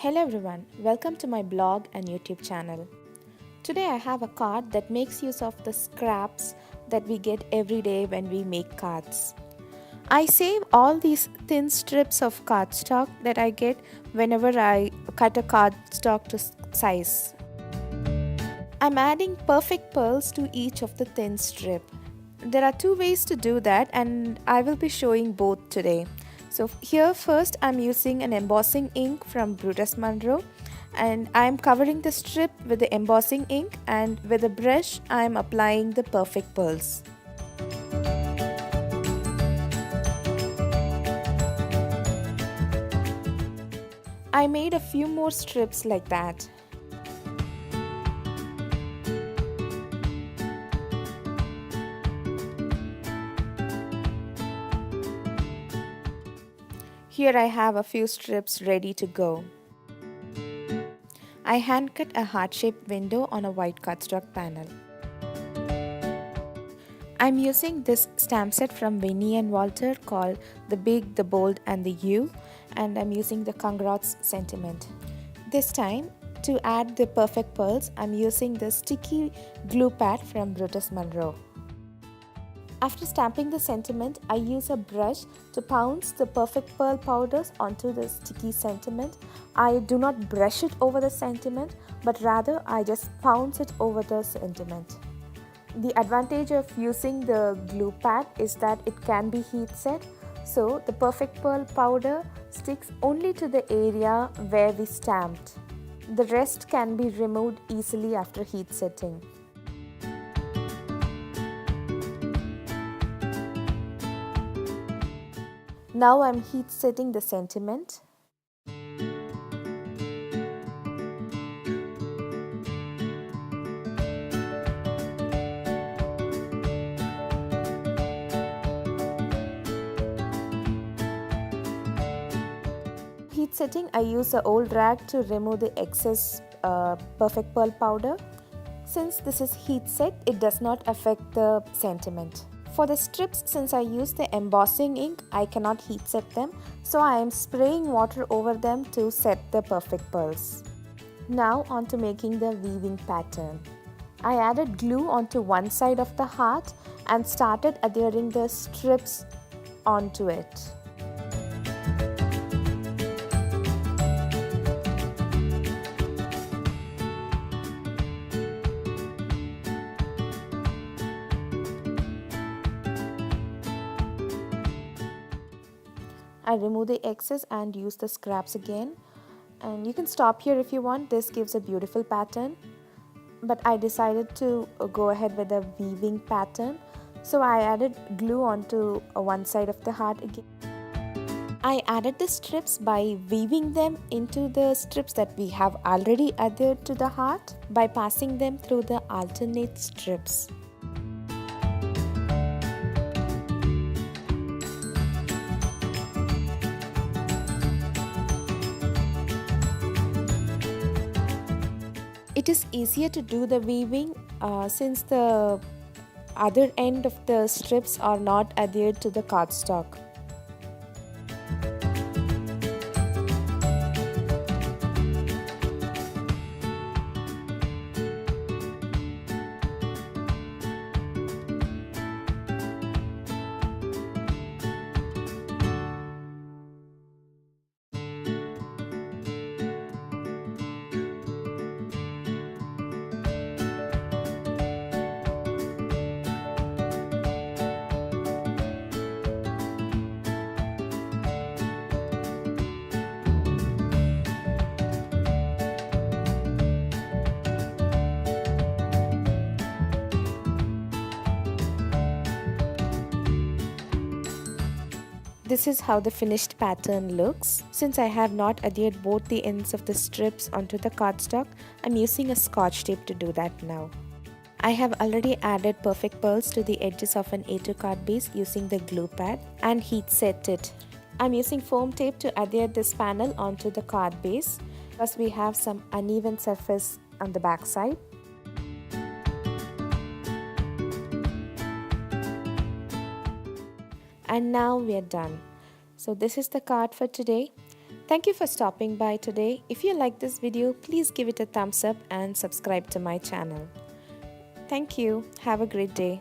Hello everyone, welcome to my blog and YouTube channel. Today I have a card that makes use of the scraps that we get every day when we make cards. I save all these thin strips of cardstock that I get whenever I cut a cardstock to size. I'm adding perfect pearls to each of the thin strip. There are two ways to do that and I will be showing both today. So here first I'm using an embossing ink from Brutus Monroe and I'm covering the strip with the embossing ink, and with a brush I'm applying the perfect pearls. I made a few more strips like that. Here I have a few strips ready to go. I hand cut a heart-shaped window on a white cardstock panel. I'm using this stamp set from Winnie and Walter called The Big, the Bold and the U, and I'm using the Congrats sentiment. This time, to add the perfect pearls, I'm using the sticky glue pad from Brutus Monroe. After stamping the sentiment, I use a brush to pounce the perfect pearl powders onto the sticky sentiment. I do not brush it over the sentiment, but rather I just pounce it over the sentiment. The advantage of using the glue pad is that it can be heat set, so the perfect pearl powder sticks only to the area where we stamped. The rest can be removed easily after heat setting. Now I'm heat setting the sentiment. Heat setting, I use an old rag to remove the excess perfect pearl powder. Since this is heat set, it does not affect the sentiment. For the strips, since I use the embossing ink, I cannot heat set them, so I am spraying water over them to set the perfect pearls. Now on to making the weaving pattern. I added glue onto one side of the heart and started adhering the strips onto it. I remove the excess and use the scraps again, and you can stop here if you want. This gives a beautiful pattern, but I decided to go ahead with a weaving pattern, so I added glue onto one side of the heart again. I added the strips by weaving them into the strips that we have already adhered to the heart by passing them through the alternate strips. It is easier to do the weaving since the other end of the strips are not adhered to the cardstock. This is how the finished pattern looks. Since I have not adhered both the ends of the strips onto the cardstock, I'm using a scotch tape to do that now. I have already added perfect pearls to the edges of an A2 card base using the glue pad and heat set it. I'm using foam tape to adhere this panel onto the card base because we have some uneven surface on the back side. And now we are done. So this is the card for today. Thank you for stopping by today. If you like this video, please give it a thumbs up and subscribe to my channel. Thank you. Have a great day.